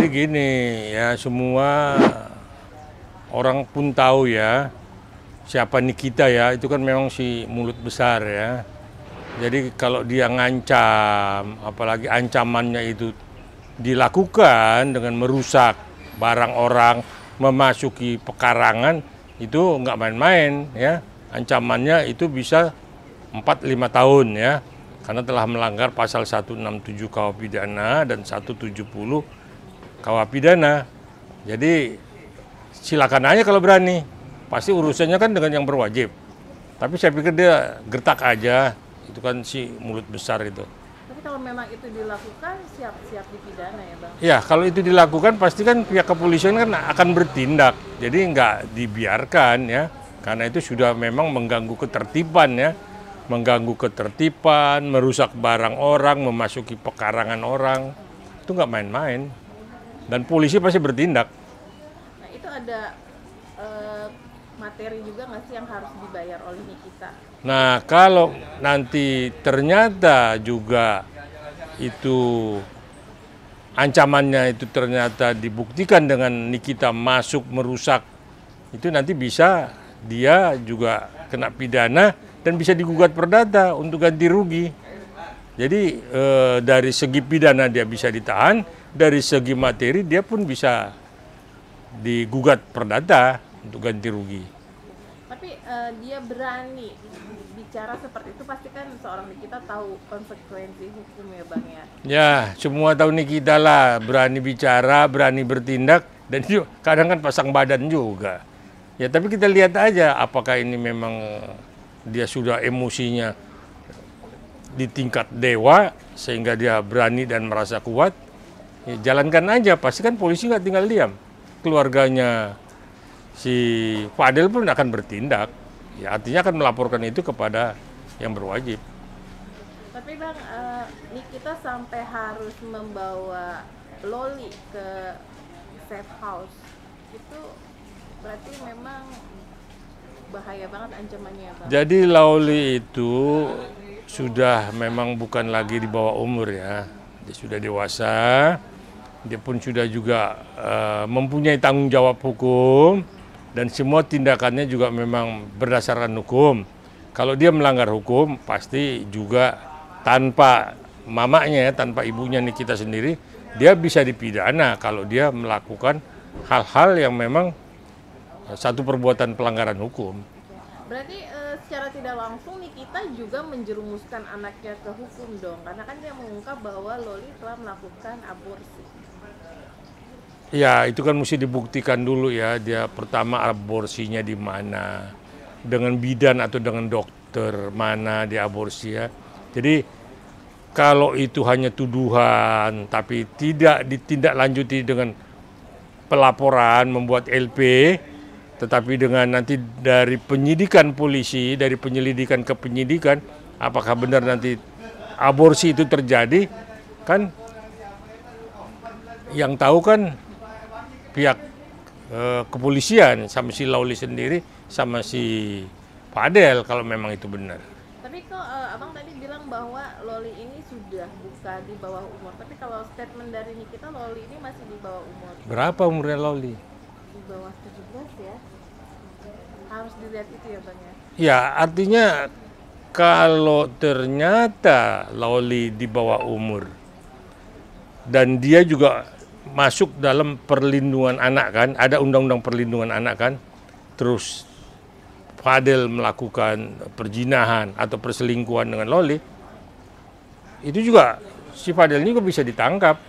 gini ya, semua orang pun tahu ya siapa Nikita ya, itu kan memang si mulut besar ya. Jadi kalau dia ngancam, apalagi ancamannya itu dilakukan dengan merusak barang orang, memasuki pekarangan, itu nggak main-main ya. Ancamannya itu bisa 4-5 tahun ya, karena telah melanggar pasal 167 KUH pidana dan 170 KUH pidana. Jadi silakan aja kalau berani. Pasti urusannya kan dengan yang berwajib. Tapi saya pikir dia gertak aja. Itu kan si mulut besar itu. Tapi kalau memang itu dilakukan, siap-siap dipidana ya Bang? Ya, kalau itu dilakukan pasti kan pihak kepolisian kan akan bertindak. Jadi nggak dibiarkan ya. Karena itu sudah memang mengganggu ketertiban ya. Mengganggu ketertiban, merusak barang orang, memasuki pekarangan orang. Itu nggak main-main. Dan polisi pasti bertindak. Nah itu ada materi juga nggak sih yang harus dibayar oleh Nikita? Nah, kalau nanti ternyata juga itu ancamannya itu ternyata dibuktikan dengan Nikita masuk merusak, itu nanti bisa dia juga kena pidana dan bisa digugat perdata untuk ganti rugi. Jadi dari segi pidana dia bisa ditahan, dari segi materi dia pun bisa digugat perdata untuk ganti rugi. Tapi dia berani bicara seperti itu, pasti kan seorang Nikita tahu konsekuensi hukum ya Bang ya? Ya, semua tahu Nikita lah, berani bicara, berani bertindak, dan juga kadang kan pasang badan juga. Ya tapi kita lihat aja apakah ini memang dia sudah emosinya di tingkat dewa sehingga dia berani dan merasa kuat. Ya, jalankan aja, pasti kan polisi nggak tinggal diam. Keluarganya si Fadel pun akan bertindak, ya artinya akan melaporkan itu kepada yang berwajib. Tapi Bang, Nikita sampai harus membawa Loli ke safe house, itu berarti memang bahaya banget ancamannya ya Bang? Jadi Loli itu sudah memang bukan lagi di bawah umur ya, dia sudah dewasa, dia pun sudah juga mempunyai tanggung jawab hukum. Dan semua tindakannya juga memang berdasarkan hukum. Kalau dia melanggar hukum, pasti juga tanpa mamanya, tanpa ibunya Nikita sendiri, dia bisa dipidana kalau dia melakukan hal-hal yang memang satu perbuatan pelanggaran hukum. Berarti secara tidak langsung Nikita juga menjerumuskan anaknya ke hukum dong, karena kan dia mengungkap bahwa Loli telah melakukan aborsi. Ya, itu kan mesti dibuktikan dulu ya, dia pertama aborsinya di mana, dengan bidan atau dengan dokter mana dia aborsi ya. Jadi kalau itu hanya tuduhan tapi tidak ditindaklanjuti dengan pelaporan, membuat LP, tetapi dengan nanti dari penyidikan polisi, dari penyelidikan ke penyidikan, apakah benar nanti aborsi itu terjadi, kan yang tahu kan pihak kepolisian sama si Loli sendiri sama si Fadel kalau memang itu benar. Tapi kok Abang tadi bilang bahwa Loli ini sudah bukan di bawah umur, tapi kalau statement dari Nikita Loli ini masih di bawah umur. Berapa umurnya Loli? Di bawah 17 ya. Harus dilihat itu ya Bang ya. Ya, artinya kalau ternyata Loli di bawah umur dan dia juga masuk dalam perlindungan anak kan, ada undang-undang perlindungan anak kan, terus Fadel melakukan perzinahan atau perselingkuhan dengan Loli, itu juga si Fadel ini juga bisa ditangkap.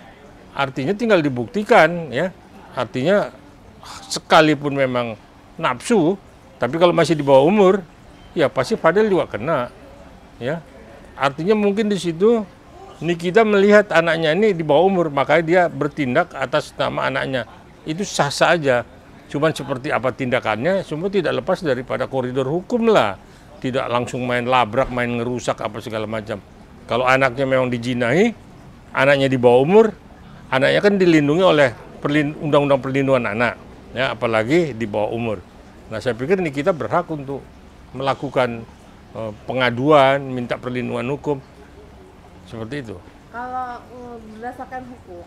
Artinya tinggal dibuktikan ya, artinya sekalipun memang nafsu, tapi kalau masih di bawah umur, ya pasti Fadel juga kena ya. Artinya mungkin di situ Nikita melihat anaknya ini di bawah umur, makanya dia bertindak atas nama anaknya. Itu sah-sah aja. Cuman seperti apa tindakannya, semua tidak lepas daripada koridor hukum lah. Tidak langsung main labrak, main ngerusak apa segala macam. Kalau anaknya memang dijinahi, anaknya di bawah umur, anaknya kan dilindungi oleh Undang-Undang Perlindungan Anak, ya, apalagi di bawah umur. Nah, saya pikir Nikita berhak untuk melakukan pengaduan, minta perlindungan hukum. Seperti itu. Kalau berdasarkan hukum,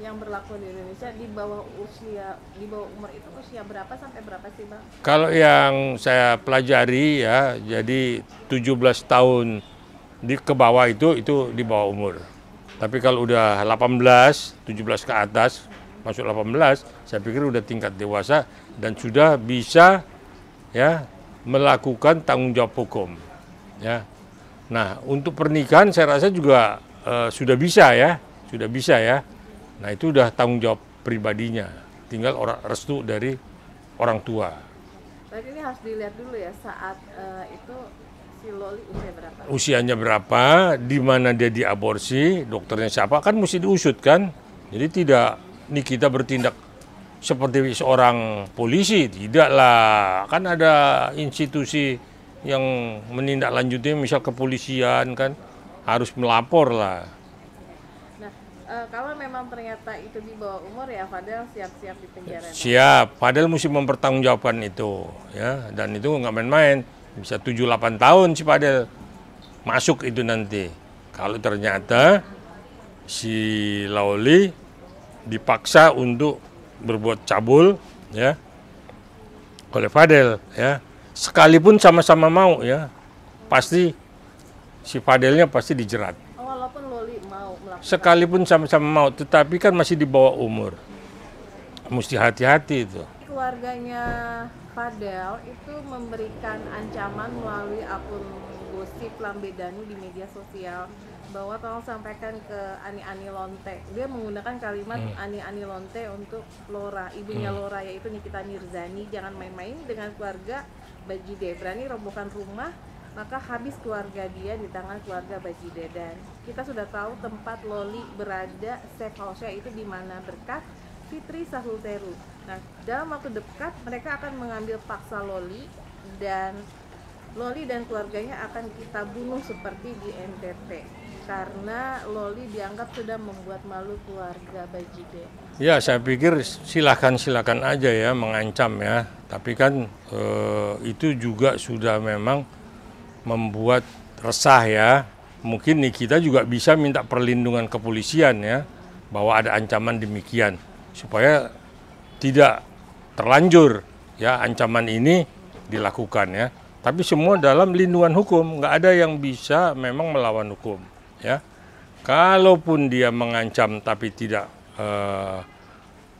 yang berlaku di Indonesia di bawah umur itu usia berapa sampai berapa sih Bang? Kalau yang saya pelajari ya, jadi 17 tahun ke bawah itu di bawah umur. Tapi kalau udah 18, 17 ke atas, masuk 18, saya pikir udah tingkat dewasa dan sudah bisa ya melakukan tanggung jawab hukum. Ya. Nah, untuk pernikahan saya rasa juga sudah bisa ya. Nah, itu udah tanggung jawab pribadinya. Tinggal restu dari orang tua. Berarti ini harus dilihat dulu ya saat itu si Loli usia berapa? Usianya berapa, di mana dia diaborsi, dokternya siapa, kan mesti diusut kan. Jadi tidak kita bertindak seperti seorang polisi, tidaklah. Kan ada institusi yang menindaklanjuti, misal kepolisian kan harus melapor lah. Nah, kalau memang ternyata itu di bawah umur ya Fadel siap-siap di penjara. Siap, Fadel mesti mempertanggungjawabkan itu ya, dan itu nggak main-main. Bisa 7-8 tahun si Fadel masuk itu nanti. Kalau ternyata si Loli dipaksa untuk berbuat cabul ya oleh Fadel ya, sekalipun sama-sama mau ya, pasti si Fadelnya pasti dijerat. Walaupun Loli mau melakukan. Sekalipun sama-sama mau, tetapi kan masih di bawah umur. Mesti hati-hati itu. Keluarganya Fadel itu memberikan ancaman melalui akun gosip Lambe Danu di media sosial bahwa tolong sampaikan ke Ani Ani Lonte. Dia menggunakan kalimat Ani Ani Lonte untuk Lora, ibunya Lora yaitu Nikita Mirzani. Jangan main-main dengan keluarga Bajide. Berani robohkan rumah, maka habis keluarga dia di tangan keluarga Bajide. Dan kita sudah tahu tempat Loli berada, safe house-nya itu di mana, berkat Fitri Sahulteru. Nah, dalam waktu dekat mereka akan mengambil paksa Loli dan keluarganya akan kita bunuh seperti di NTT karena Loli dianggap sudah membuat malu keluarga Bajide. Ya, saya pikir silakan aja ya mengancam ya. Tapi kan itu juga sudah memang membuat resah ya. Mungkin nih kita juga bisa minta perlindungan kepolisian ya, bahwa ada ancaman demikian supaya tidak terlanjur ya ancaman ini dilakukan ya. Tapi semua dalam lindungan hukum, nggak ada yang bisa memang melawan hukum ya. Kalaupun dia mengancam tapi tidak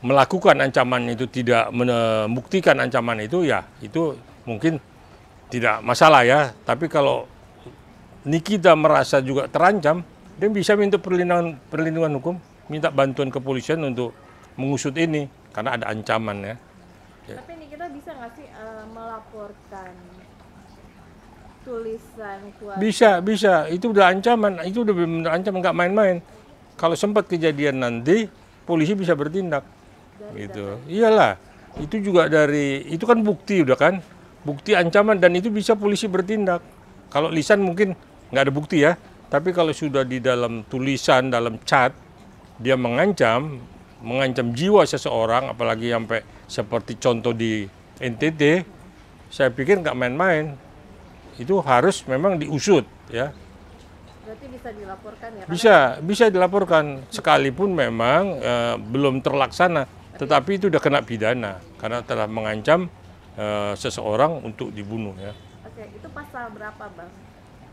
melakukan ancaman itu, tidak membuktikan ancaman itu ya, itu mungkin tidak masalah ya. Tapi kalau Nikita merasa juga terancam, dia bisa minta perlindungan hukum, minta bantuan kepolisian untuk mengusut ini karena ada ancaman ya. Tapi Nikita bisa nggak sih melaporkan tulisan keluarga? Bisa, itu udah ancaman, itu udah benar ancaman, nggak main-main. Kalau sempat kejadian nanti, polisi bisa bertindak. Gitu. Iyalah, itu juga itu kan bukti udah kan, bukti ancaman dan itu bisa polisi bertindak. Kalau lisan mungkin nggak ada bukti ya, tapi kalau sudah di dalam tulisan, dalam chat, dia mengancam jiwa seseorang, apalagi sampai seperti contoh di NTT, saya pikir nggak main-main. Itu harus memang diusut ya. Berarti bisa dilaporkan ya? Bisa dilaporkan sekalipun memang belum terlaksana, tetapi itu udah kena pidana karena telah mengancam seseorang untuk dibunuh ya. Oke, itu pasal berapa Bang?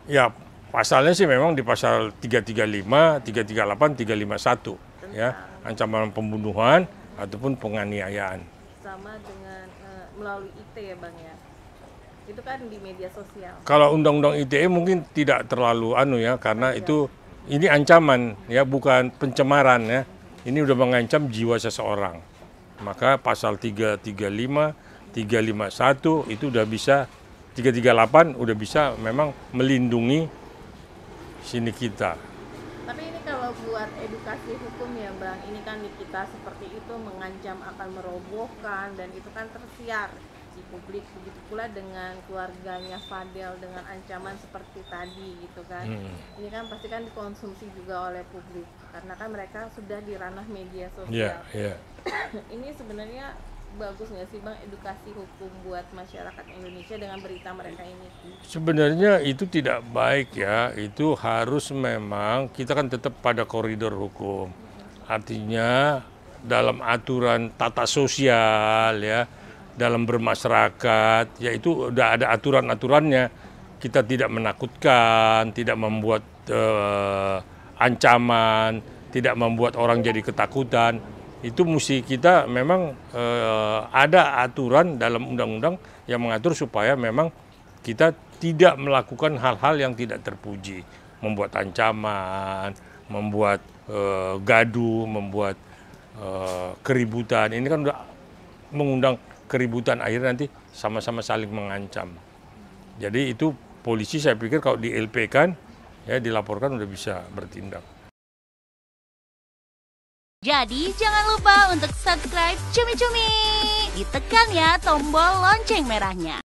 Ya pasalnya sih memang di pasal 335, 338, 351 ya, ancaman pembunuhan ataupun penganiayaan. Sama dengan melalui IT ya Bang ya? Itu kan di media sosial. Kalau undang-undang ITE mungkin tidak terlalu ya, karena ini ancaman ya, bukan pencemaran ya. Ini udah mengancam jiwa seseorang. Maka pasal 335, 351 itu udah bisa, 338 udah bisa memang melindungi sini kita. Tapi ini kalau buat edukasi hukum ya Bang, ini kan Nikita seperti itu mengancam akan merobohkan dan itu kan tersiar di publik, begitu pula dengan keluarganya Fadel dengan ancaman seperti tadi gitu kan. Ini kan pasti kan dikonsumsi juga oleh publik karena kan mereka sudah di ranah media sosial. Ini sebenarnya bagus nggak sih Bang edukasi hukum buat masyarakat Indonesia dengan berita mereka ini? Sebenarnya itu tidak baik ya, itu harus memang kita kan tetap pada koridor hukum. Artinya dalam aturan tata sosial ya, dalam bermasyarakat, yaitu udah ada aturan-aturannya. Kita tidak menakutkan, tidak membuat ancaman, tidak membuat orang jadi ketakutan. Itu mesti kita memang ada aturan dalam undang-undang yang mengatur supaya memang kita tidak melakukan hal-hal yang tidak terpuji, membuat ancaman, membuat gaduh, membuat keributan. Ini kan udah mengundang keributan, akhirnya nanti sama-sama saling mengancam. Jadi itu polisi saya pikir kalau di LP kan, ya dilaporkan udah bisa bertindak. Jadi jangan lupa untuk subscribe Cumi Cumi. Ditekan ya tombol lonceng merahnya.